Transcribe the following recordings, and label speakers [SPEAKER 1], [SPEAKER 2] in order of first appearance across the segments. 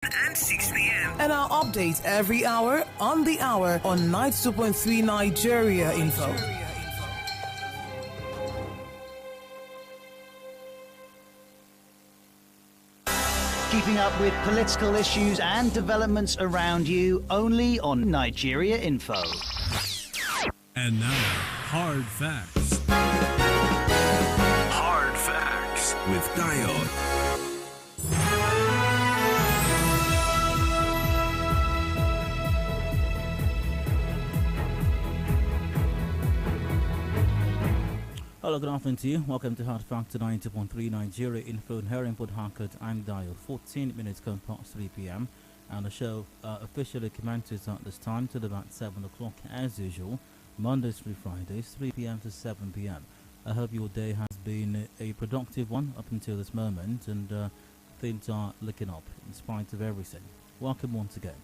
[SPEAKER 1] and 6 p.m.
[SPEAKER 2] And our updates every hour on the hour on 92.3 Nigeria Info.
[SPEAKER 3] Keeping up with political issues and developments around you only on Nigeria Info.
[SPEAKER 4] And now, Hard Facts.
[SPEAKER 1] Hard Facts with Dayo.
[SPEAKER 5] Hello, good afternoon to you. Welcome to Hard Facts 90.3 Nigeria Info here in Port Harcourt. I'm Dayo. 14 minutes come past 3 p.m. and the show officially commences at this time till about 7 o'clock as usual. Mondays through Fridays, 3 p.m. to 7 p.m. I hope your day has been a productive one up until this moment and things are looking up in spite of everything. Welcome once again.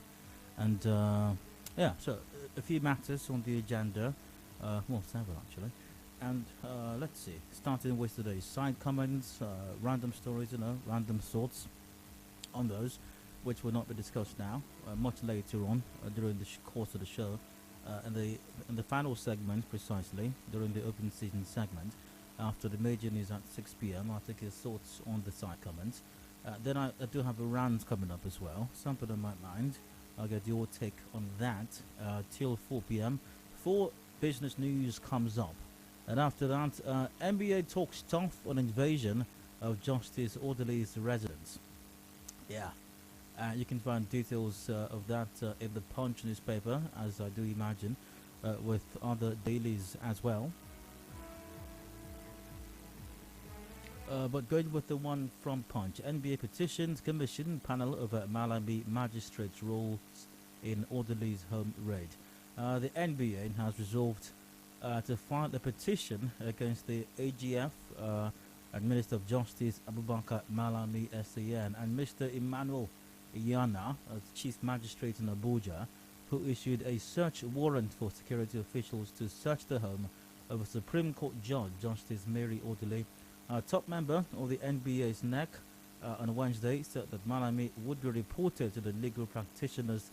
[SPEAKER 5] And so a few matters on the agenda, several actually. And let's see, starting with today's side comments, random stories, random thoughts on those, which will not be discussed now, much later on during the course of the show. In the final segment, precisely, during the open season segment, after the major news at 6 p.m., I'll take your thoughts on the side comments. Then I do have a round coming up as well, something on my mind. I'll get your take on that till 4 p.m. 4 business news comes up. And after that, NBA talks tough on invasion of Justice Orderly's residence. Yeah. You can find details of that in the Punch newspaper, as I do imagine, with other dailies as well. But going with the one from Punch, NBA petitions commission panel over Malami magistrate's roles in Orderly's home raid. The NBA has resolved to file a petition against the AGF and Minister of Justice Abubakar Malami SAN and Mr. Emmanuel Iyana, Chief Magistrate in Abuja, who issued a search warrant for security officials to search the home of a Supreme Court Judge, Justice Mary Orderly. A top member of the NBA's NEC on Wednesday said that Malami would be reported to the Legal Practitioners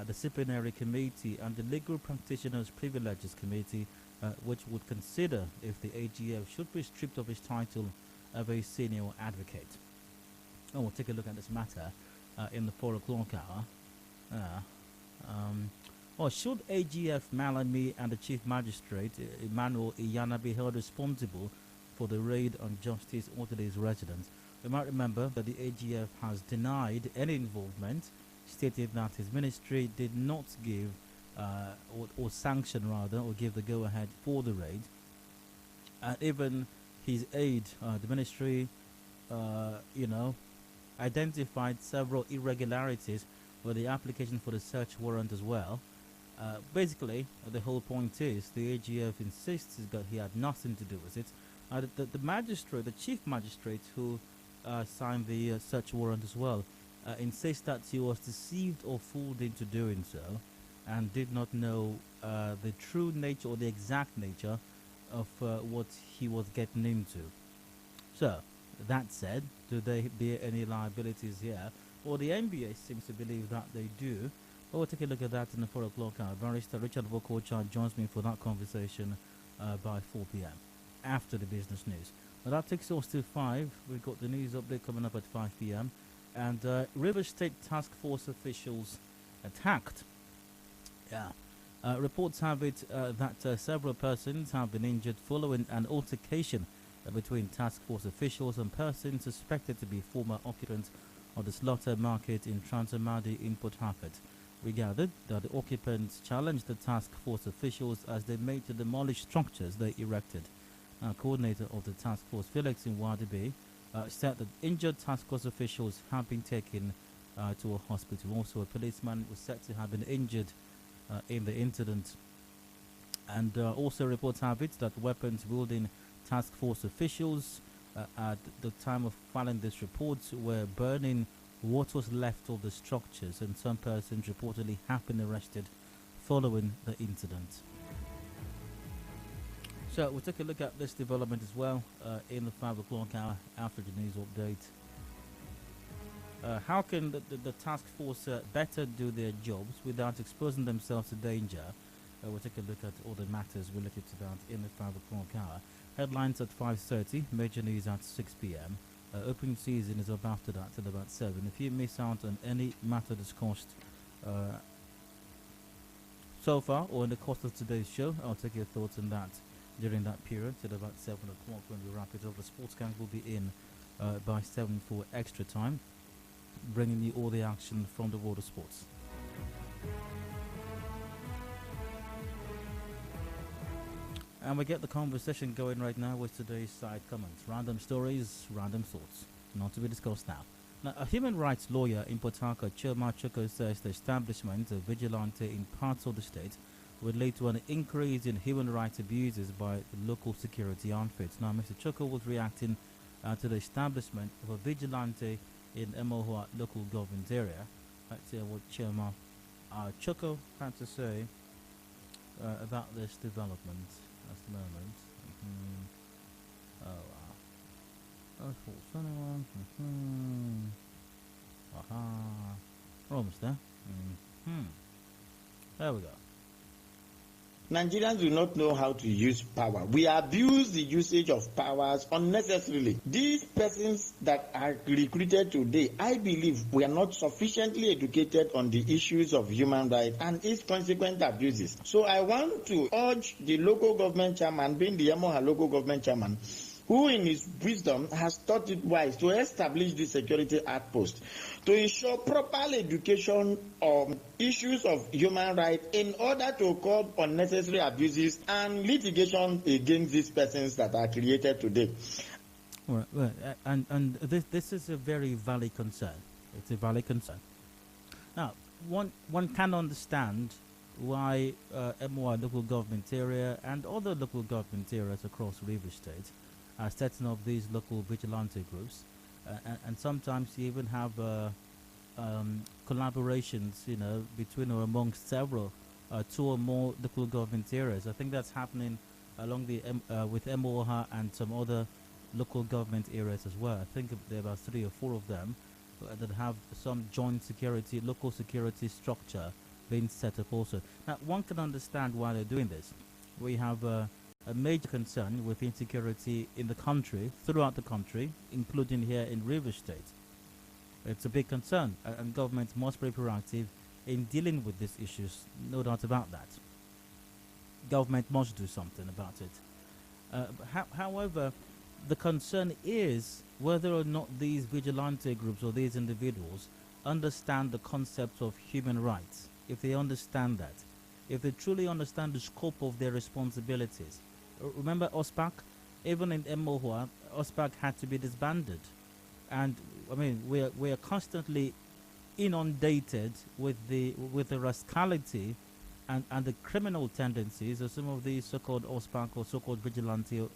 [SPEAKER 5] Disciplinary Committee and the Legal Practitioners Privileges Committee, which would consider if the AGF should be stripped of his title of a senior advocate. We'll take a look at this matter in the 4 o'clock hour. Should AGF Malami and the Chief Magistrate Emmanuel Iyana be held responsible for the raid on Justice Orderly's residence? You might remember that the AGF has denied any involvement, stating that his ministry did not give or sanction rather, or give the go-ahead for the raid. And even his aide, the ministry, identified several irregularities with the application for the search warrant as well. Basically, the whole point is the AGF insists that he had nothing to do with it. The magistrate, the chief magistrate who signed the search warrant as well, insists that he was deceived or fooled into doing so and did not know the true nature or the exact nature of what he was getting into. So, that said, do they bear any liabilities here? Well, the NBA seems to believe that they do. But we'll take a look at that in the 4 o'clock hour. Barrister Richard Vokocha joins me for that conversation by 4 p.m. after the business news. Now that takes us to 5. We've got the news update coming up at 5 p.m. And Rivers State Task Force officials attacked. Reports have it that several persons have been injured following an altercation between task force officials and persons suspected to be former occupants of the slaughter market in Transamadi in Port Harcourt. We gathered that the occupants challenged the task force officials as they made to demolish structures they erected. Coordinator of the task force, Felix Nwadibe, said that injured task force officials have been taken to a hospital. Also, a policeman was said to have been injured in the incident. And also reports have it that weapons wielding task force officials at the time of filing this report were burning what was left of the structures, and some persons reportedly have been arrested following the incident. So we'll take a look at this development as well in the 5 o'clock hour after the news update. How can the task force better do their jobs without exposing themselves to danger? We'll take a look at all the matters related to that in the 5 o'clock hour. Headlines at 5:30, major news at 6 p.m. Opening season is up after that at about 7. If you miss out on any matter discussed so far or in the course of today's show, I'll take your thoughts on that during that period at about 7 o'clock when we wrap it up. The sports gang will be in by 7 for extra time, bringing you all the action from the world of sports. And we get the conversation going right now with today's side comments. Random stories, random thoughts. Not to be discussed now. Now, a human rights lawyer in Port Harcourt, Choma Choko, says the establishment of vigilante in parts of the state would lead to an increase in human rights abuses by the local security outfits. Now, Mr. Choko was reacting to the establishment of a vigilante in Emohua local government area. Let's hear what Choma Choko had to say about this development at the moment. We're almost there. There we go.
[SPEAKER 6] Nigerians do not know how to use power. We abuse the usage of powers unnecessarily. These persons that are recruited today, I believe, were not sufficiently educated on the issues of human rights and its consequent abuses. So I want to urge the local government chairman, being the Emoha local government chairman, who in his wisdom has thought it wise to establish the security outpost to ensure proper education on issues of human rights in order to curb unnecessary abuses and litigation against these persons that are created today.
[SPEAKER 5] Well, and this is a very valid concern. It's a valid concern. Now, one can understand why MOI local government area and other local government areas across River State are setting up these local vigilante groups, and sometimes you even have collaborations, between or amongst several, 2 or more local government areas. I think that's happening along the with MOHA and some other local government areas as well. I think there are about 3 or 4 of them that have some joint security, local security structure being set up also. Now, one can understand why they're doing this. We have a major concern with insecurity in the country, throughout the country, including here in River State. It's a big concern, and government must be proactive in dealing with these issues, no doubt about that. Government must do something about it. However, the concern is whether or not these vigilante groups or these individuals understand the concept of human rights. If they understand that, if they truly understand the scope of their responsibilities. Remember OSPAC? Even in Emohua, OSPAC had to be disbanded. And I mean, we are constantly inundated with the rascality and the criminal tendencies of some of these so-called OSPAC or so-called vigilante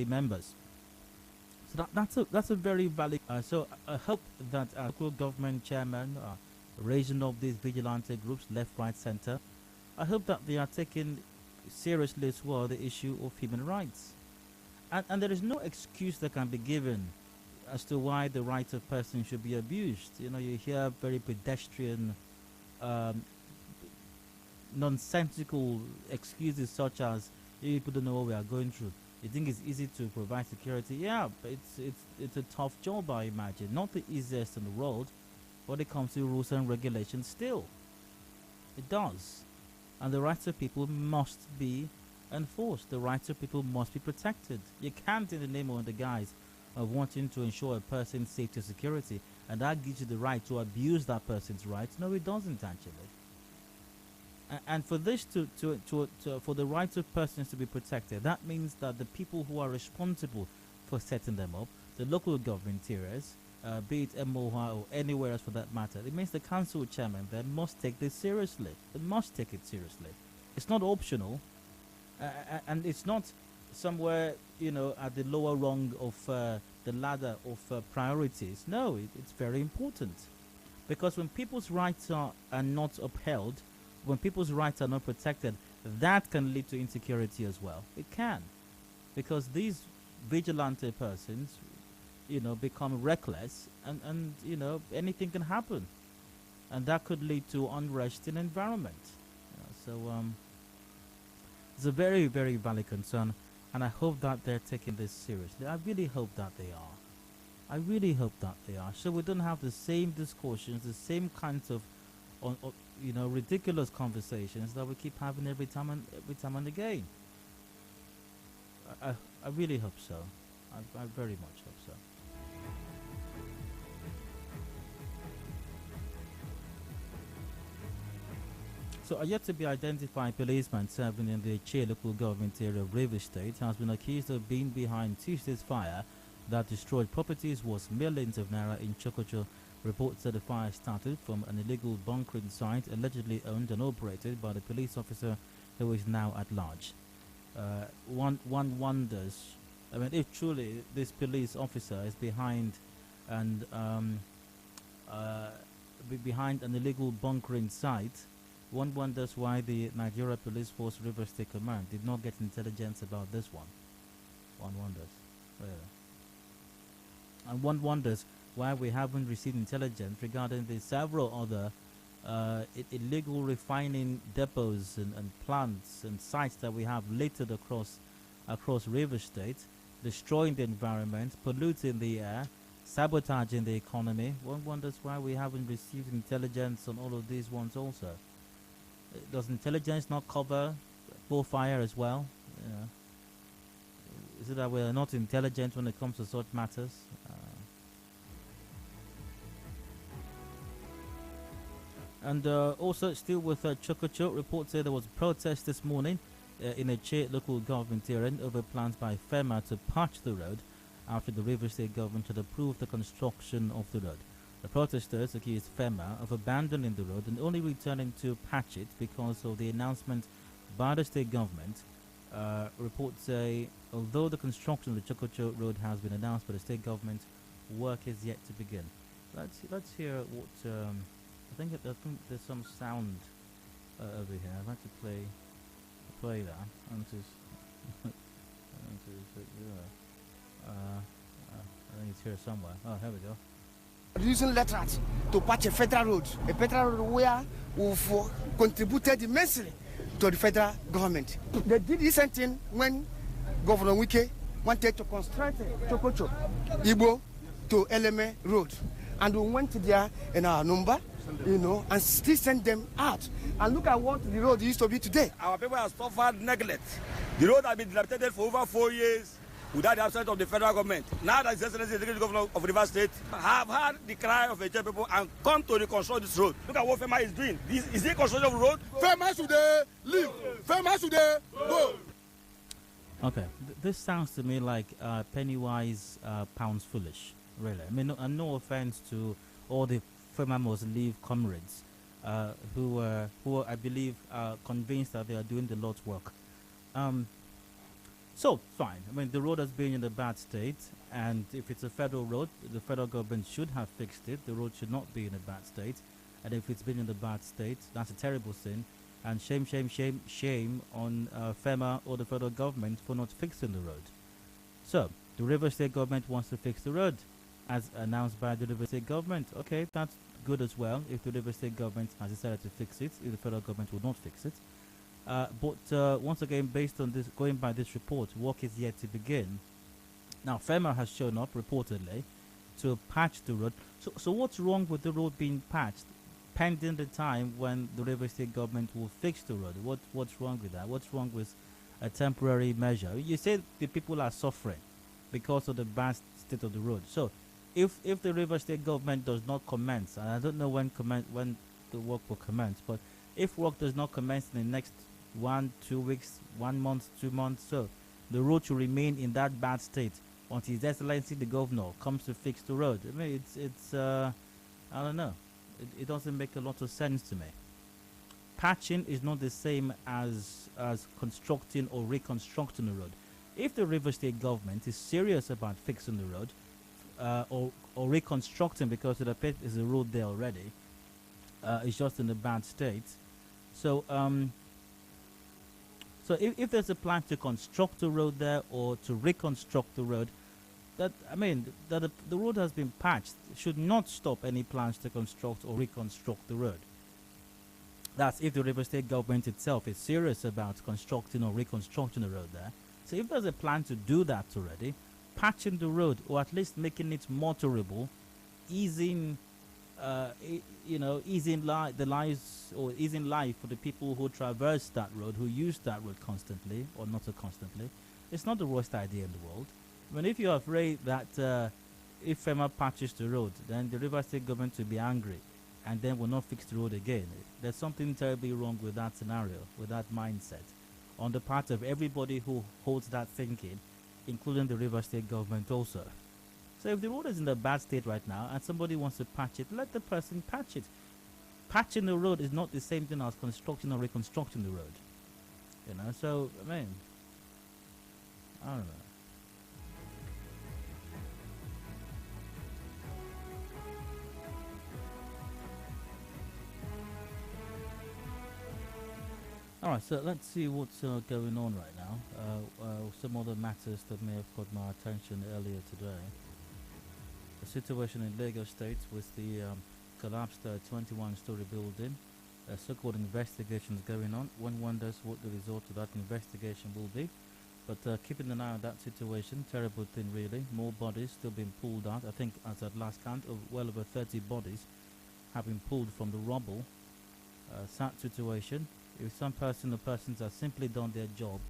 [SPEAKER 5] members. So that's a very valid. So I hope that local government chairman raising up these vigilante groups, left, right, center. I hope that they are taking seriously as well the issue of human rights. And there is no excuse that can be given as to why the rights of persons should be abused. You hear very pedestrian, nonsensical excuses such as, people don't know what we are going through. You think it's easy to provide security? Yeah, but it's a tough job, I imagine. Not the easiest in the world, but it comes to rules and regulations still. It does. And the rights of people must be enforced. The rights of people must be protected. You can't, in the name or in the guise of wanting to ensure a person's safety and security, and that gives you the right to abuse that person's rights. No, it doesn't actually. And for this for the rights of persons to be protected, that means that the people who are responsible for setting them up, the local government areas, be it MOHA or anywhere else for that matter, it means the council chairman there must take this seriously. They must take it seriously. It's not optional, and it's not somewhere, at the lower rung of the ladder of priorities. No, it's very important. Because when people's rights are not upheld, when people's rights are not protected, that can lead to insecurity as well. It can. Because these vigilante persons, become reckless, and anything can happen, and that could lead to unrest in environment. So it's a very, very valid concern, and I hope that they're taking this seriously. I really hope that they are. I really hope that they are. So we don't have the same discussions, the same kinds of, ridiculous conversations that we keep having every time and again. I really hope so. I very much hope so. So a yet to be identified policeman serving in the Che local government area of Rivers State has been accused of being behind Tuesday's fire that destroyed properties worth millions of naira in Chokocho. Reports that the fire started from an illegal bunkering site allegedly owned and operated by the police officer who is now at large. One wonders, if truly this police officer is behind behind an illegal bunkering site, one wonders why the Nigeria Police Force Rivers State Command did not get intelligence about this one. One wonders, really. And one wonders why we haven't received intelligence regarding the several other illegal refining depots and plants and sites that we have littered across Rivers State, destroying the environment, polluting the air, sabotaging the economy. One wonders why we haven't received intelligence on all of these ones also. Does intelligence not cover bullfire as well? Is it that we are not intelligent when it comes to such matters? And also, still with Chokocho, reports say there was a protest this morning in a Che local government area over plans by FEMA to patch the road after the Rivers State government had approved the construction of the road. The protesters accused FEMA of abandoning the road and only returning to patch it because of the announcement by the state government. Reports say, although the construction of the Chokocho road has been announced by the state government, work is yet to begin. Let's hear what... I think there's some sound over here. I'd like to play that. I think it's here somewhere. Oh, here we go.
[SPEAKER 7] Using letters to patch a federal road where we've contributed immensely to the federal government. They did this same thing when Governor Wike wanted to construct Chokocho, Igbo to Eleme Road. And we went there in our number, and still send them out. And look at what the road used to be today.
[SPEAKER 8] Our people have suffered neglect. The road has been dilapidated for over 4 years without the absence of the federal government. Now that His Excellency, the Governor of Rivers State, have heard the cry of the people and come to reconstruct this road. Look at what FEMA is doing. Is it construction of the road?
[SPEAKER 7] FEMA should leave. FEMA should go.
[SPEAKER 5] Okay, this sounds to me like Pennywise pounds foolish, really. I mean, no offense to all the FEMA must leave comrades who I believe are convinced that they are doing the Lord's work. So, fine. I mean, the road has been in a bad state, and if it's a federal road, the federal government should have fixed it. The road should not be in a bad state. And if it's been in a bad state, that's a terrible sin. And shame on FEMA or the federal government for not fixing the road. So, the Rivers State government wants to fix the road, as announced by the Rivers State government. Okay, that's good as well. If the Rivers State government has decided to fix it, if the federal government will not fix it. But once again, based on this, going by this report, work is yet to begin. Now, FEMA has shown up reportedly to patch the road. So what's wrong with the road being patched, pending the time when the Rivers State government will fix the road? What's wrong with that? What's wrong with a temporary measure? You say the people are suffering because of the bad state of the road. So, if the Rivers State government does not commence, and I don't know when the work will commence, but if work does not commence in the next 1, 2 weeks, 1 month, 2 months, so the road should remain in that bad state until His Excellency the Governor comes to fix the road. I mean, it's I don't know. It doesn't make a lot of sense to me. Patching is not the same as constructing or reconstructing the road. If the Rivers State government is serious about fixing the road, or reconstructing, because it appears there's a road there already, it's just in a bad state. So if there's a plan to construct the road there or to reconstruct the road, that I mean that the road has been patched should not stop any plans to construct or reconstruct the road. That's if the River State government itself is serious about constructing or reconstructing the road there. So if there's a plan to do that already, patching the road or at least making it motorable, easing, the lives or easing life for the people who traverse that road, who use that road constantly or not so constantly, it's not the worst idea in the world. I mean, if you're afraid that if FEMA patches the road, then the River State government will be angry and then will not fix the road again. There's something terribly wrong with that scenario, with that mindset, on the part of everybody who holds that thinking, including the River State government also. So if the road is in a bad state right now and somebody wants to patch it, let the person patch it. Patching the road is not the same thing as constructing or reconstructing the road. You know, so, I mean, I don't know. Alright, so let's see what's going on right now. Some other matters that may have caught my attention earlier today. The situation in Lagos State with the collapsed 21-story building. So-called investigations going on. One wonders what the result of that investigation will be. But keeping an eye on that situation, terrible thing really. More bodies still being pulled out. I think as at last count, of well over 30 bodies have been pulled from the rubble. Sad situation. If some person or persons have simply done their job,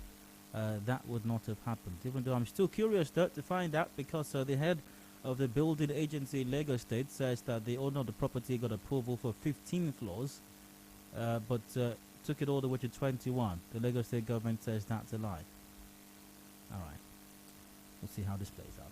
[SPEAKER 5] that would not have happened. Even though I'm still curious though to find out, because the head of the building agency in Lagos State says that the owner of the property got approval for 15 floors, but took it all the way to 21. The Lagos State government says that's a lie. Alright, we'll see how this plays out.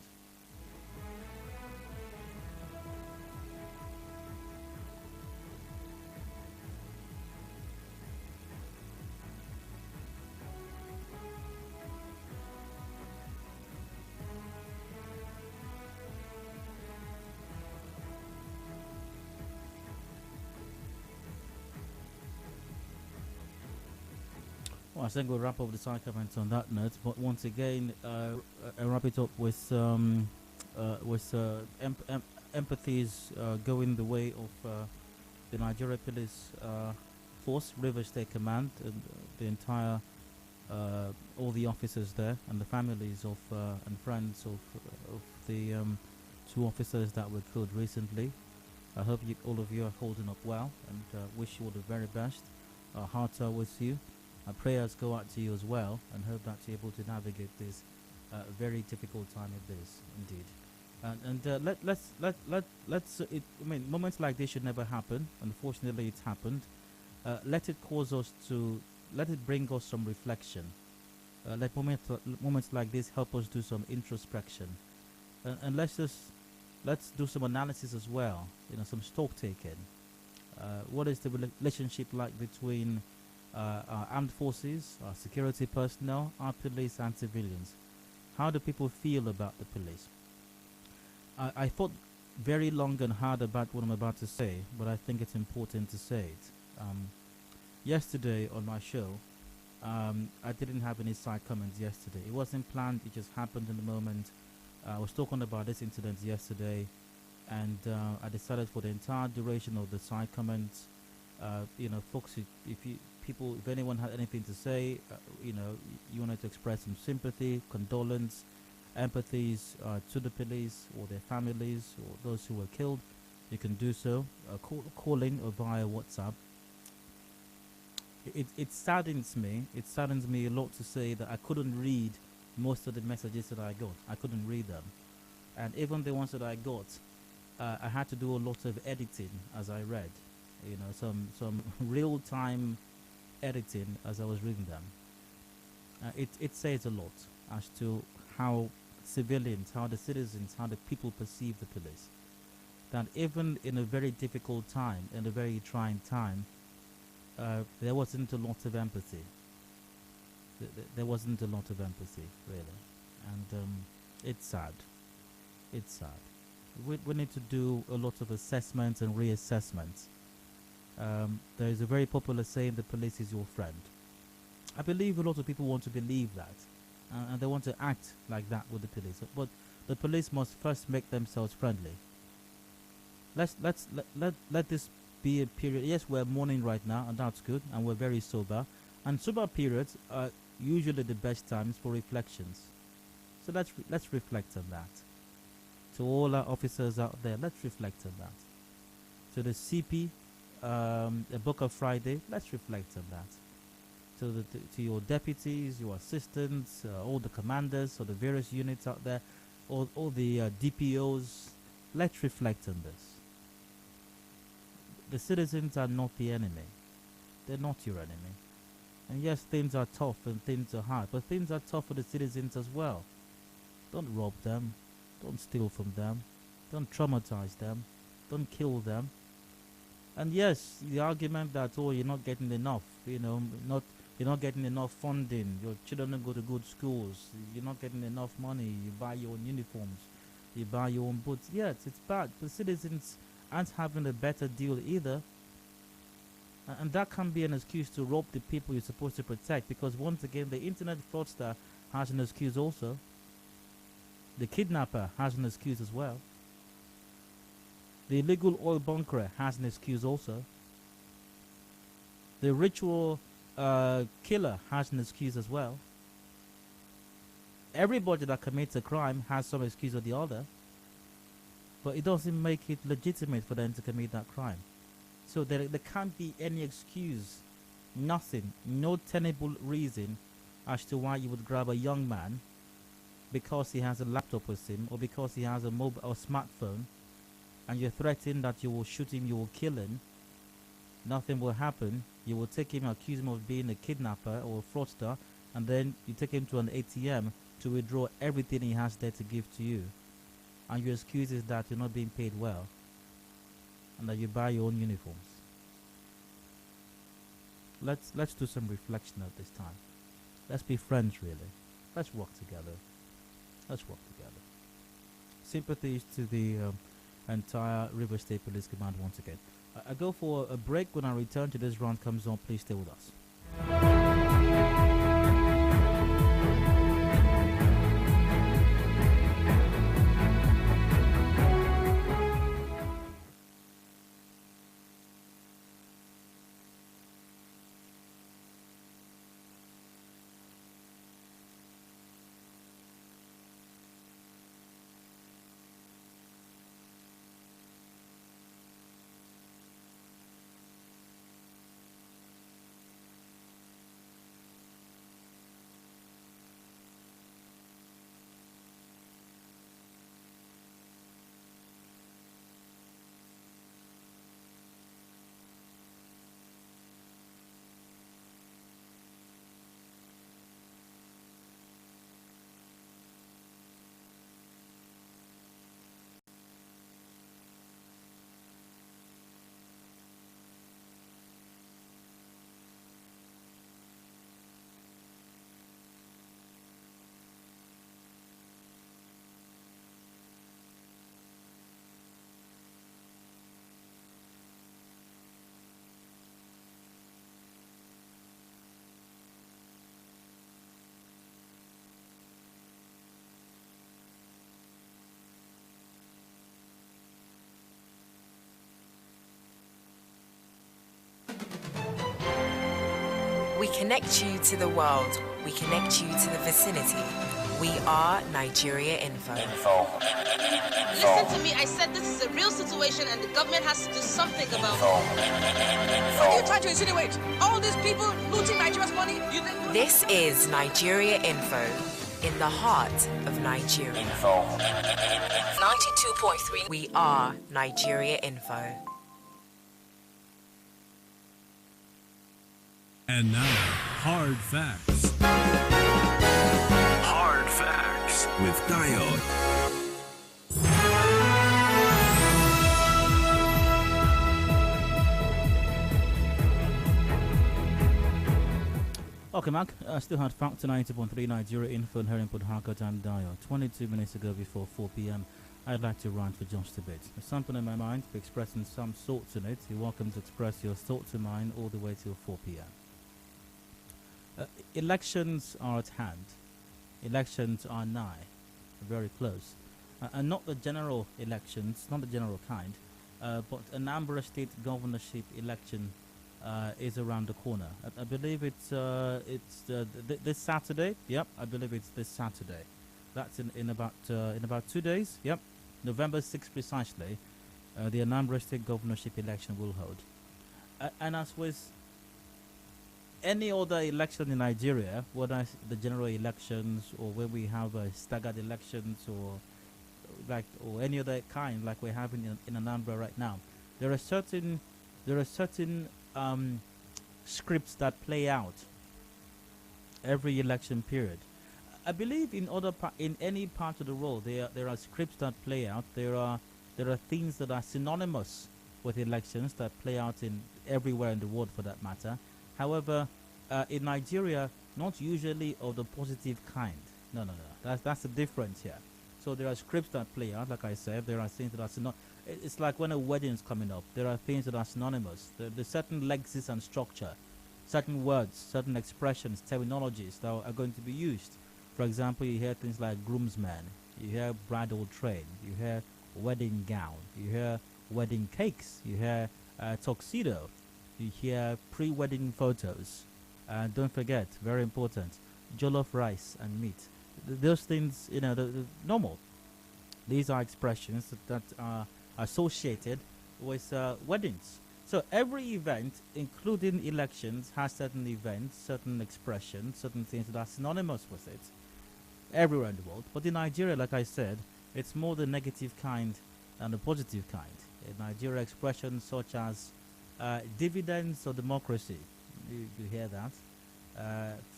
[SPEAKER 5] Well, I think we'll wrap up the side comments on that note, but once again, I'll wrap it up with empathies going the way of the Nigeria Police Force, River State Command, and the entire, all the officers there, and the families of and friends of the 2 officers that were killed recently. I hope all of you are holding up well, and wish you all the very best. Our hearts are with you. Our prayers go out to you as well, and hope that you're able to navigate this very difficult time of this, indeed. Let's. I mean, moments like this should never happen. Unfortunately, it's happened. Let it bring us some reflection. Let moments like this help us do some introspection, and let's do some analysis as well. You know, some stock taking. What is the relationship like between our armed forces, our security personnel, our police and civilians? How do people feel about the police? I thought very long and hard about what I'm about to say, but I think it's important to say it. Yesterday on my show, I didn't have any side comments yesterday. It wasn't planned, it just happened in the moment. I was talking about this incident yesterday, and I decided for the entire duration of the side comments, folks, if anyone had anything to say, you wanted to express some sympathy, condolence, empathies to the police or their families or those who were killed, you can do so, calling or via WhatsApp. It saddens me. It saddens me a lot to say that I couldn't read most of the messages that I got. I couldn't read them, and even the ones that I got, I had to do a lot of editing as I read. Some real-time editing as I was reading them. It says a lot as to how civilians, how the citizens, how the people perceive the police. That even in a very difficult time, in a very trying time, there wasn't a lot of empathy. There wasn't a lot of empathy, really. And it's sad. It's sad. We need to do a lot of assessments and reassessments. There is a very popular saying, the police is your friend. I believe a lot of people want to believe that, and they want to act like that with the police. But the police must first make themselves friendly. Let this be a period. Yes, we're mourning right now, and that's good, and we're very sober. And sober periods are usually the best times for reflections. So let's reflect on that. To all our officers out there, let's reflect on that. To the CP, the Book of Friday, let's reflect on that. To your deputies, your assistants, all the commanders or the various units out there, all the DPOs, let's reflect on this. The citizens are not the enemy. They're not your enemy. And yes, things are tough and things are hard, but things are tough for the citizens as well. Don't rob them. Don't steal from them. Don't traumatize them. Don't kill them. And yes, the argument that, oh, you're not getting enough, you're not getting enough funding, your children don't go to good schools, you're not getting enough money, you buy your own uniforms, you buy your own boots. Yes, it's bad. The citizens aren't having a better deal either. And that can be an excuse to rob the people you're supposed to protect, because once again, the internet fraudster has an excuse also. The kidnapper has an excuse as well. The illegal oil bunkerer has an excuse also. The ritual killer has an excuse as well. Everybody that commits a crime has some excuse or the other, but it doesn't make it legitimate for them to commit that crime. So there can't be any excuse, nothing, no tenable reason as to why you would grab a young man because he has a laptop with him, or because he has a mobile or smartphone, and you're threatening that you will shoot him, you will kill him. Nothing will happen. You will take him, accuse him of being a kidnapper or a fraudster, and then you take him to an ATM to withdraw everything he has there to give to you. And your excuse is that you're not being paid well, and that you buy your own uniforms. Let's do some reflection at this time. Let's be friends, really. Let's work together. Let's work together. Sympathies to the entire River State Police Command once again. I go for a break. When I return to this round comes on, please stay with us.
[SPEAKER 9] We connect you to the world. We connect you to the vicinity. We are Nigeria Info.
[SPEAKER 10] Listen to me. I said this is a real situation and the government has to do something about it. What are you trying to insinuate? All these people looting Nigeria's money? You think?
[SPEAKER 9] This is Nigeria Info, in the heart of Nigeria. 92.3. We are Nigeria Info.
[SPEAKER 4] And now, Hard Facts.
[SPEAKER 1] Hard Facts with Diode.
[SPEAKER 5] Okay, Mark, still Hard Facts, 90.3 Nigeria Info and here in Port Harcourt and Diode. 22 minutes ago before 4 p.m. I'd like to rant for just a bit. There's something in my mind, be expressing some thoughts in it. You're welcome to express your thoughts in mine all the way till 4 p.m. Elections are at hand. Elections are nigh, very close. and not the general elections, not the general kind, but Anambra state governorship election is around the corner. I believe it's this Saturday. Yep, I believe it's this Saturday. That's in about 2 days. Yep, November 6th precisely. The Anambra state governorship election will hold. And as with any other election in Nigeria, whether it's the general elections or where we have staggered elections or any other kind like we're having in Anambra right now, there are certain scripts that play out every election period. I believe in any part of the world there are scripts that play out. There are things that are synonymous with elections that play out in everywhere in the world for that matter. However, in Nigeria, not usually of the positive kind. No. That's the difference here. So there are scripts that play out, like I said. There are things that are synonymous. It's like when a wedding is coming up. There are things that are synonymous. There's certain legacies and structure, certain words, certain expressions, terminologies that are going to be used. For example, you hear things like groomsman, you hear bridal train, you hear wedding gown, you hear wedding cakes, you hear tuxedo, you hear pre-wedding photos, and don't forget, very important, jollof rice and meat. Those things, the normal. These are expressions that are associated with weddings. So every event, including elections, has certain events, certain expressions, certain things that are synonymous with it everywhere in the world. But in Nigeria, like I said, it's more the negative kind than the positive kind. In Nigeria, expressions such as dividends of democracy, you hear that.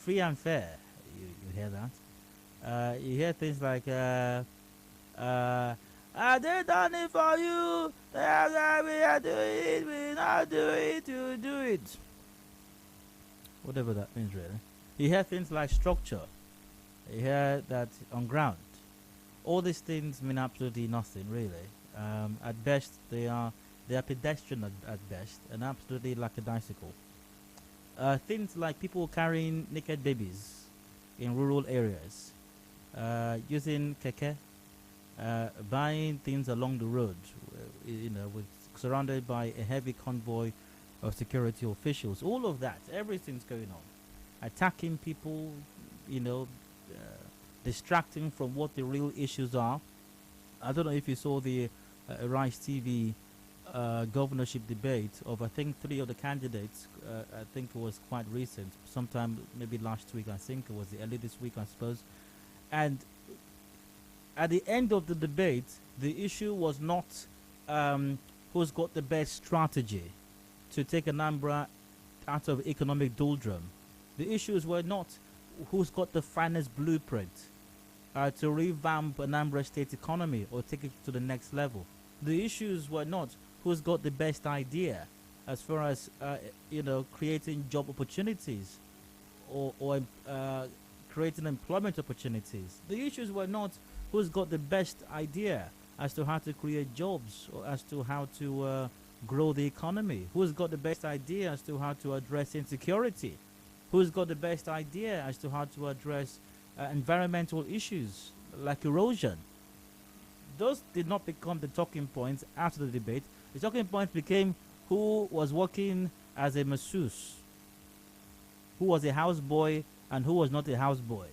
[SPEAKER 5] Free and fair, you hear that. You hear things like they done it for you, we are doing it, we not do it, you do it. Whatever that means really. You hear things like structure. You hear that on ground. All these things mean absolutely nothing really. At best they are pedestrian at best and absolutely lackadaisical. Things like people carrying naked babies in rural areas, using keke, buying things along the road, surrounded by a heavy convoy of security officials. All of that, everything's going on. Attacking people, distracting from what the real issues are. I don't know if you saw the Rice TV governorship debate of I think 3 of the candidates. I think it was quite recent, sometime maybe last week. I think it was early this week, I suppose. And at the end of the debate, the issue was not who's got the best strategy to take Anambra out of economic doldrum. The issues were not who's got the finest blueprint to revamp Anambra state economy or take it to the next level. The issues were not who's got the best idea as far as creating job opportunities or creating employment opportunities. The issues were not who's got the best idea as to how to create jobs or as to how to grow the economy. Who's got the best idea as to how to address insecurity? Who's got the best idea as to how to address environmental issues like erosion? Those did not become the talking points after the debate. The talking points became who was working as a masseuse, who was a houseboy and who was not a houseboy,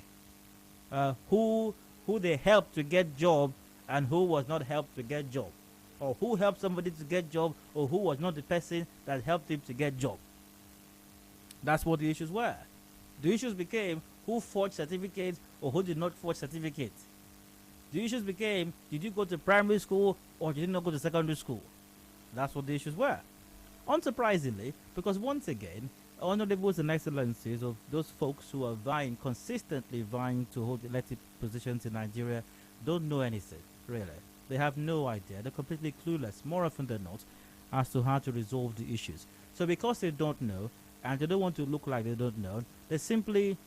[SPEAKER 5] who they helped to get job and who was not helped to get job, or who helped somebody to get job or who was not the person that helped him to get job. That's what the issues were. The issues became who forged certificates or who did not forge certificates. The issues became, did you go to primary school or did you not go to secondary school? That's what the issues were. Unsurprisingly, because once again, honorables and excellencies of those folks who are consistently vying to hold elected positions in Nigeria don't know anything, really. They have no idea. They're completely clueless, more often than not, as to how to resolve the issues. So because they don't know, and they don't want to look like they don't know, they simply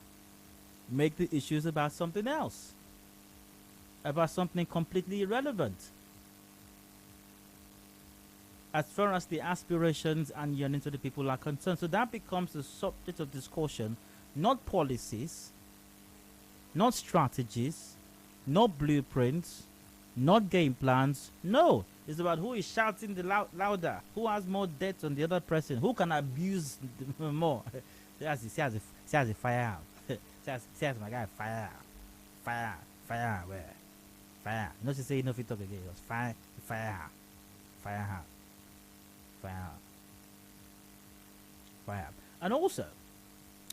[SPEAKER 5] make the issues about something else, about something completely irrelevant as far as the aspirations and yearnings of the people are concerned. So that becomes the subject of discussion, not policies, not strategies, not blueprints, not game plans. No, it's about who is shouting the louder, who has more debt on the other person, who can abuse more. See as the fire out. see as my guy fire where fire. Not to say enough it talk again. It was fire out. And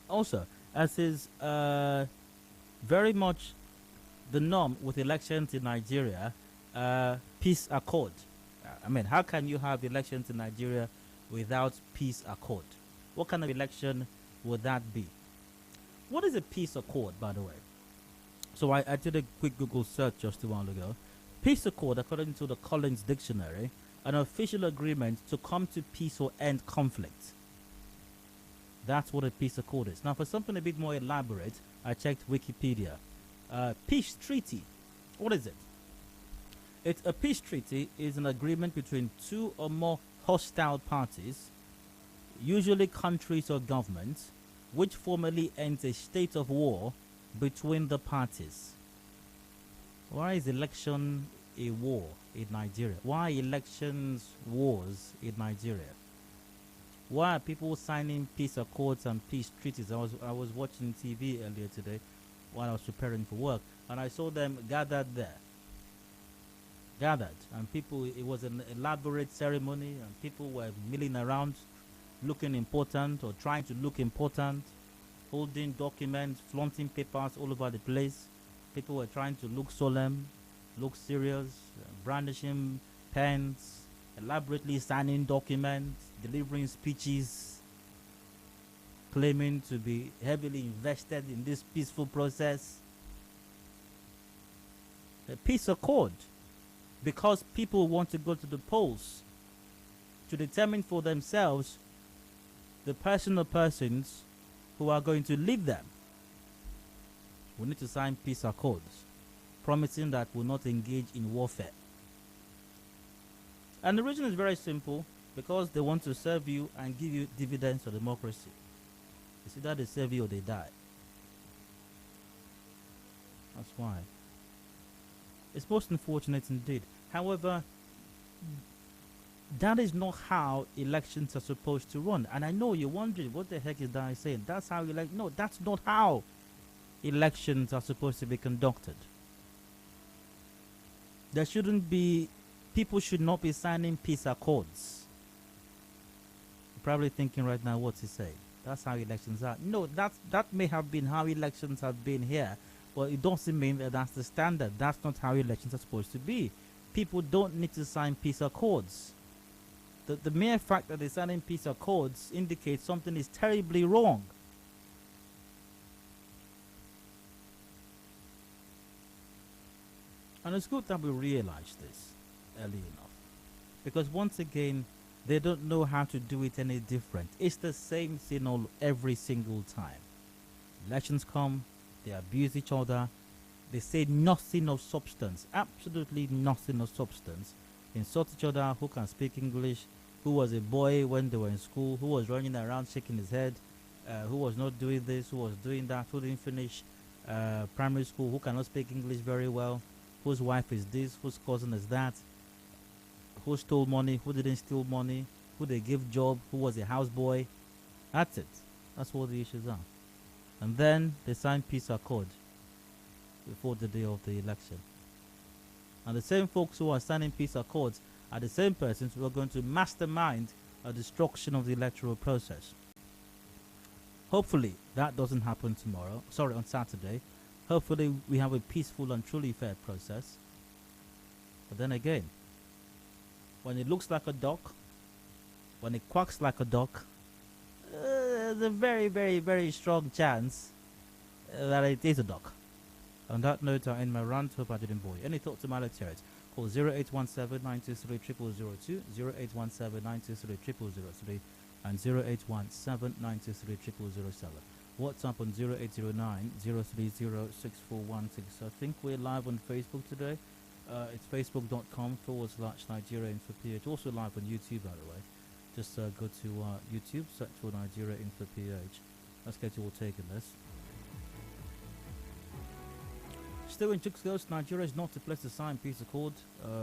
[SPEAKER 5] also, as is very much the norm with elections in Nigeria, peace accord. I mean, how can you have elections in Nigeria without peace accord? What kind of election would that be? What is a peace accord, by the way? So I did a quick Google search just a while ago. Peace accord, according to the Collins Dictionary, an official agreement to come to peace or end conflict. That's what a peace accord is. Now, for something a bit more elaborate, I checked Wikipedia. Peace treaty. What is it? A peace treaty is an agreement between two or more hostile parties, usually countries or governments, which formally ends a state of war between the parties. Why is election a war in Nigeria? Why elections wars in Nigeria? Why are people signing peace accords and peace treaties? I was watching TV earlier today while I was preparing for work, and I saw them gathered there. And people, it was an elaborate ceremony, and people were milling around, looking important or trying to look important, holding documents, flaunting papers all over the place. People were trying to look solemn, look serious, brandishing pens, elaborately signing documents, delivering speeches, claiming to be heavily invested in this peaceful process. A peace accord, because people want to go to the polls to determine for themselves the person or persons who are going to lead them. We need to sign peace accords, promising that we'll not engage in warfare. And the reason is very simple, because they want to serve you and give you dividends of democracy. It's either they serve you or they die. That's why. It's most unfortunate indeed. However, that is not how elections are supposed to run. And I know you're wondering, what the heck is that saying? That's how no, that's not how elections are supposed to be conducted. There shouldn't be, people should not be signing peace accords. You're probably thinking right now, what's he saying? That's how elections are. No, that may have been how elections have been here, but it doesn't mean that that's the standard. That's not how elections are supposed to be. People don't need to sign peace accords. The mere fact that they're signing peace accords indicates something is terribly wrong. And it's good that we realize this early enough. Because once again, they don't know how to do it any different. It's the same thing every single time. Elections come, they abuse each other, they say nothing of substance, absolutely nothing of substance. Insult each other, who can speak English, who was a boy when they were in school, who was running around shaking his head, who was not doing this, who was doing that, who didn't finish primary school, who cannot speak English very well, whose wife is this, whose cousin is that, who stole money, who didn't steal money, who they gave job, who was a houseboy. That's it. That's what the issues are. And then they sign peace accord before the day of the election. And the same folks who are signing peace accords are the same persons who are going to mastermind a destruction of the electoral process. Hopefully that doesn't happen on Saturday. Hopefully we have a peaceful and truly fair process. But then again, when it looks like a duck, when it quacks like a duck, there's a very, very, very strong chance that it is a duck. On that note, I end my rant. Hope I didn't bore you. Any thoughts on my lecture? Call 0817-923-0002, 0817-923-0003, and 0817-923-0007. WhatsApp on 0809-030-6416. I think we're live on Facebook today. It's facebook.com/Nigeria Info PH. Also live on YouTube, by the way. Just go to YouTube, search for Nigeria Info PH. Let's get you all taking this. still in Chooks Ghost, Nigeria is not a place to sign peace accord.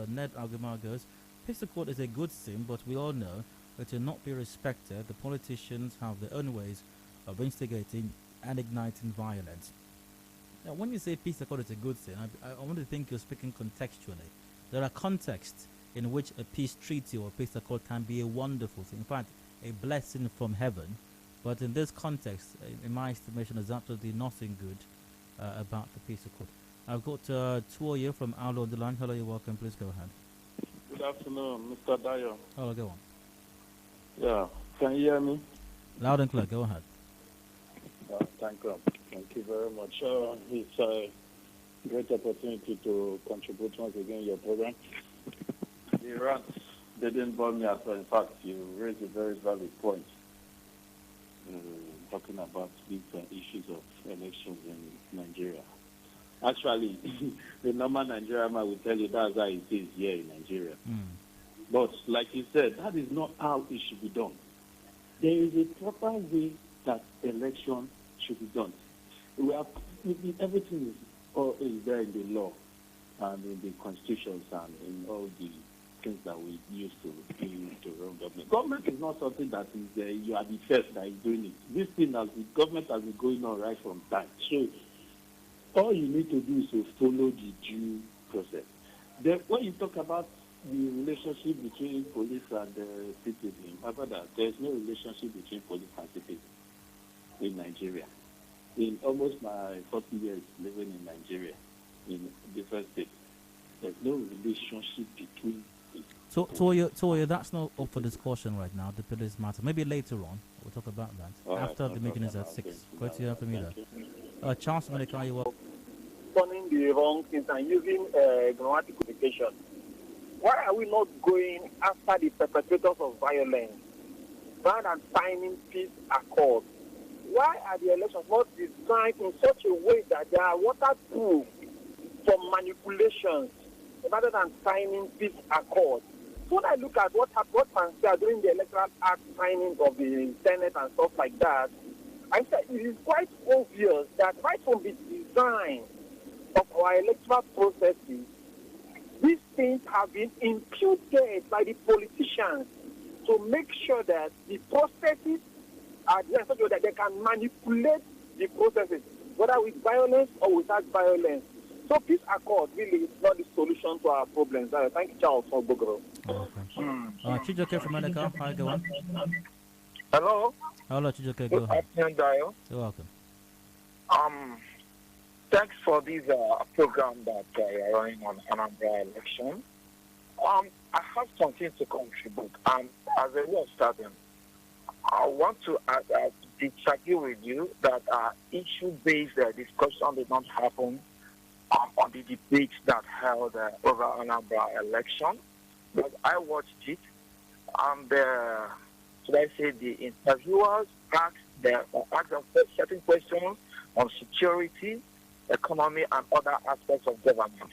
[SPEAKER 5] Ned Agumar goes, peace accord is a good thing, but we all know it will not be respected. The politicians have their own ways of instigating and igniting violence. Now, when you say peace accord is a good thing, I want to think you're speaking contextually. There are contexts in which a peace treaty or peace accord can be a wonderful thing, in fact, a blessing from heaven. But in this context, in my estimation, there's absolutely nothing good about the peace accord. I've got Tuoye from Aulo on the line. Hello, you're welcome. Please go ahead.
[SPEAKER 11] Good afternoon, Mr. Dayo.
[SPEAKER 5] Hello, go on.
[SPEAKER 11] Yeah, can you hear me?
[SPEAKER 5] Loud and clear, go ahead.
[SPEAKER 11] Thank you very much. It's a great opportunity to contribute once again to your program. The rants, they didn't bore me at all. In fact, you raised a very valid point. Talking about these issues of elections in Nigeria. Actually, the normal Nigerian man will tell you that's how it is here in Nigeria. But like you said, that is not how it should be done. There is a proper way that election should be done. Everything is there in the law and in the constitutions and in all the things that we use to run government. Government is not something that is you are the first that is doing it. This thing the government has been going on right from time. So all you need to do is to follow the due process. Then when you talk about the relationship between police and citizen, my brother, there is no relationship between police and citizen in Nigeria. In almost my 40 years living in Nigeria, in different states, there's no relationship between.
[SPEAKER 5] So, Toya, that's not up for discussion right now. The police matter. Maybe later on we'll talk about that. After the meeting is at 6. Great to hear from you there. Charles Monica, you welcome.
[SPEAKER 12] Turning the wrong things and using grammatical education. Why are we not going after the perpetrators of violence rather than signing peace accords? Why are the elections not designed in such a way that they are waterproof from manipulations rather than signing peace accords? So when I look at what transpired during the Electoral Act signing of the Senate and stuff like that, I said it is quite obvious that right from the design of our electoral processes, these things have been imputed by the politicians to make sure that the processes are there so that they can manipulate the processes, whether with violence or without violence. So peace accord really is not the solution to our problems. Thank you, Charles, for Bogoro.
[SPEAKER 5] Chijoke from Monica, hi, go on.
[SPEAKER 12] Hello.
[SPEAKER 5] Hello, Chijoke, go ahead.
[SPEAKER 12] Good afternoon, Dayo.
[SPEAKER 5] You're welcome.
[SPEAKER 12] Thanks for this program that you're running on Anambra election. I have something to contribute. As a way of starting, I want to disagree with you that issue-based discussion did not happen on the debate that held over Anambra election. But I watched it, and should I say the interviewers asked certain questions on security, economy, and other aspects of government.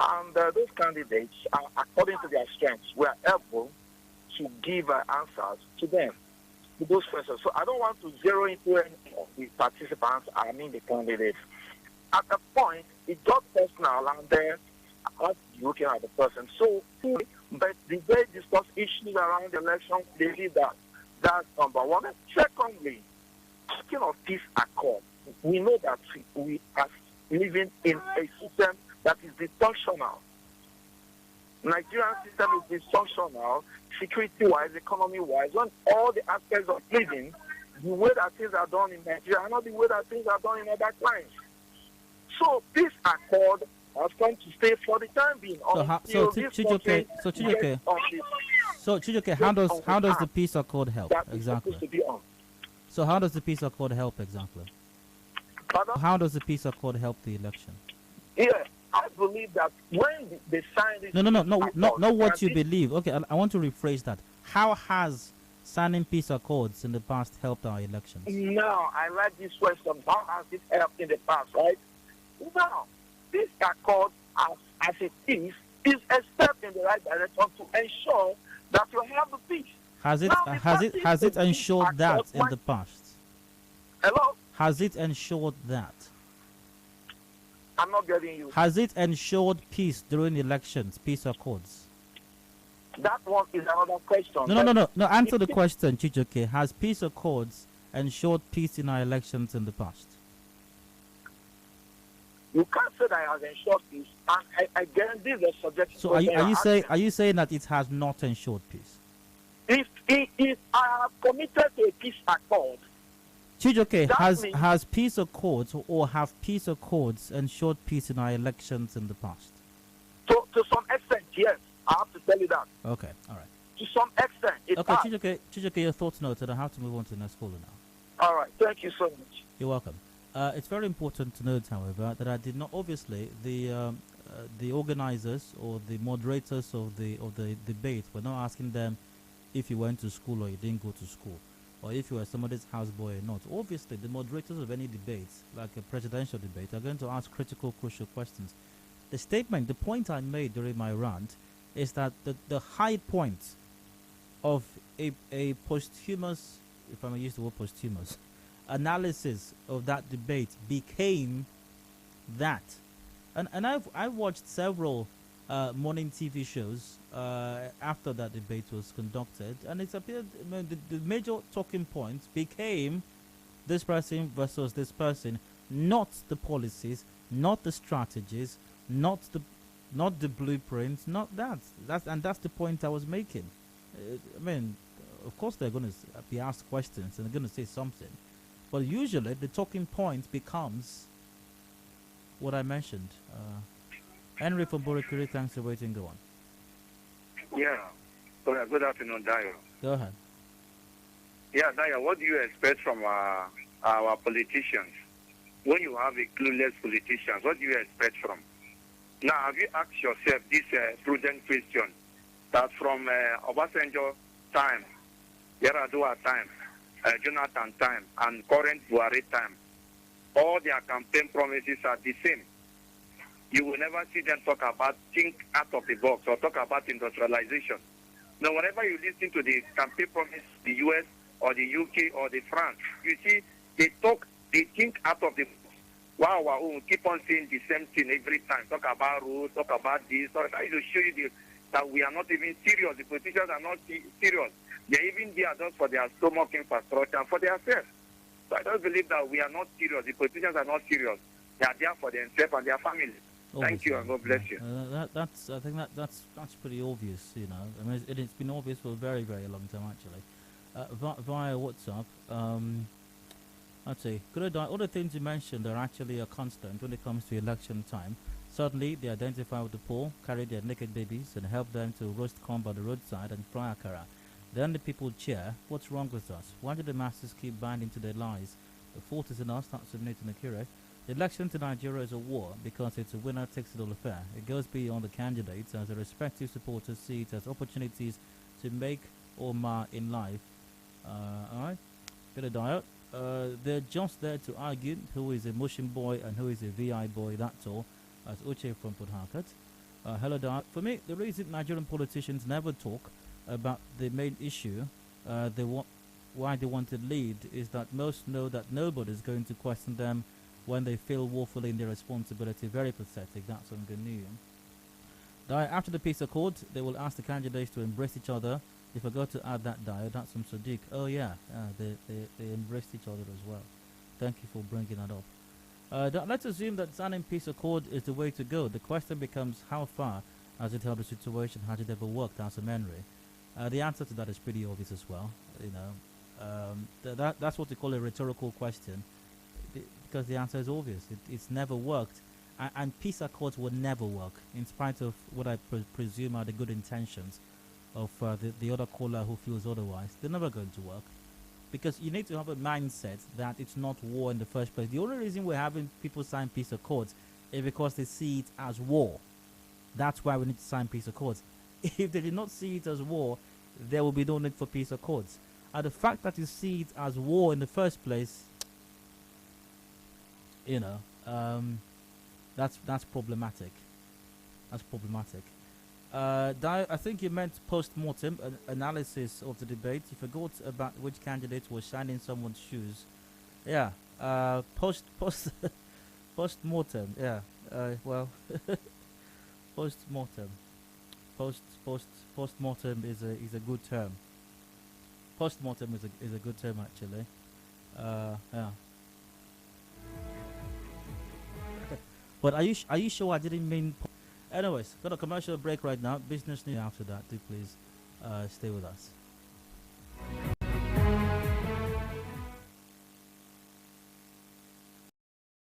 [SPEAKER 12] And those candidates, according to their strengths, were able to give answers to them, to those questions. So I don't want to zero into any of the participants, I mean the candidates. At the point, it got personal, and I was looking at the person. So, but the way discuss issues around the election, they did that. That's number one. And secondly, speaking of peace accord, we know that we are living in a system that is dysfunctional. Nigerian system is dysfunctional, security-wise, economy-wise, on all the aspects of living. The way that things are done in Nigeria and not the way that things are done in other climes. So this accord has come to stay for the time being.
[SPEAKER 5] Chijoke, how does the peace accord help exactly? So how does the peace accord help exactly?
[SPEAKER 12] Pardon?
[SPEAKER 5] How does the peace accord help the election?
[SPEAKER 12] Yeah, I believe that when they signed this...
[SPEAKER 5] Not what you believe. Okay, I want to rephrase that. How has signing peace accords in the past helped our elections?
[SPEAKER 12] No, I like this question. How has it helped in the past, right? Now, this accord, as it is a step in the right direction to ensure that you have the peace.
[SPEAKER 5] Has it ensured that in the past?
[SPEAKER 12] Hello?
[SPEAKER 5] Has it ensured that?
[SPEAKER 12] I'm not getting you.
[SPEAKER 5] Has it ensured peace during elections, peace accords?
[SPEAKER 12] That one is another question.
[SPEAKER 5] No. Answer the question, Chijoke. Has peace accords ensured peace in our elections in the past?
[SPEAKER 12] You can't say that it has ensured peace, and I guarantee the subject.
[SPEAKER 5] So are you saying that it has not ensured peace?
[SPEAKER 12] If I have committed to a peace accord,
[SPEAKER 5] Chijoke, has peace accords or have peace accords ensured peace in our elections in the past?
[SPEAKER 12] To some extent, yes. I have to tell you that.
[SPEAKER 5] Okay, all right.
[SPEAKER 12] To some extent, it
[SPEAKER 5] okay,
[SPEAKER 12] has.
[SPEAKER 5] Chijoke, your thoughts noted. I have to move on to the next caller now.
[SPEAKER 12] All right, thank you so much.
[SPEAKER 5] You're welcome. It's very important to note, however, that I did not. Obviously, the organizers or the moderators of the debate were not asking them if you went to school or you didn't go to school, or if you were somebody's houseboy or not. Obviously, the moderators of any debate, like a presidential debate, are going to ask critical, crucial questions. The point I made during my rant is that the high point of a posthumous, if I may use the word posthumous, analysis of that debate became that. And I've watched several morning TV shows after that debate was conducted, and it's appeared the major talking point became this person versus this person, not the policies, not the strategies, not the blueprints, not that. That's the point I was making. Of course they're going to be asked questions and they're going to say something, but usually the talking point becomes what I mentioned. Henry from Borikiri, thanks for waiting. Go on.
[SPEAKER 13] Yeah. Good afternoon, Dayo.
[SPEAKER 5] Go ahead.
[SPEAKER 13] Yeah, Dayo, what do you expect from our politicians? When you have a clueless politician, what do you expect from? Now, have you asked yourself this prudent question that from Obasanjo time, Yaradua time, Jonathan time, and current Buhari time, all their campaign promises are the same. You will never see them talk about think out of the box or talk about industrialization. Now, whenever you listen to the campaign promise, the US or the UK or the France, you see they think out of the box. Wow, we keep on saying the same thing every time. Talk about roads, talk about this. I to show you that we are not even serious. The politicians are not serious. They're even there just for their stomach infrastructure and for themselves. So I don't believe that we are not serious. The politicians are not serious. They are there for themselves and their families. Thank you and God bless you.
[SPEAKER 5] I think that's pretty obvious, you know. I mean, it's been obvious for a very, very long time actually. Via WhatsApp, I'd say all the things you mentioned are actually a constant when it comes to election time. Certainly, they identify with the poor, carry their naked babies, and help them to roast corn by the roadside and fry akara. Then the people cheer. What's wrong with us? Why do the masses keep buying into their lies? The fault is in us, not submitting the cure. The election to Nigeria is a war because it's a winner-takes-it-all affair. It goes beyond the candidates as the respective supporters see it as opportunities to make or mar in life. Alright, Adedayo. They're just there to argue who is a motion boy and who is a VI boy, that's all. As Uche from Port Harcourt. Hello, Dar. For me, the reason Nigerian politicians never talk about the main issue, why they want to lead, is that most know that nobody is going to question them when they fail woefully in their responsibility. Very pathetic. That's on good news. After the peace accord, they will ask the candidates to embrace each other. If I go to add that, that's from Sadiq. Oh yeah, they embraced each other as well. Thank you for bringing that up. Let's assume that signing peace accord is the way to go. The question becomes, how far has it helped the situation? Has it ever worked as a memory? The answer to that is pretty obvious as well. You know, that's what we call a rhetorical question, because the answer is obvious. It's never worked, and peace accords will never work, in spite of what I presume are the good intentions of the other caller who feels otherwise. They're never going to work, because you need to have a mindset that it's not war in the first place. The only reason we're having people sign peace accords is because they see it as war. That's why we need to sign peace accords. If they did not see it as war, there will be no need for peace accords. And the fact that you see it as war in the first place, you know, that's problematic. That's problematic. I think you meant post-mortem analysis of the debate. You forgot about which candidate was shining someone's shoes. Yeah, post-mortem. Yeah, Well, post-mortem. Post-mortem is a good term. Post-mortem is a good term actually. Yeah. But are you sure I didn't mean? Anyways, got a commercial break right now. Business news after that. Do please stay with us.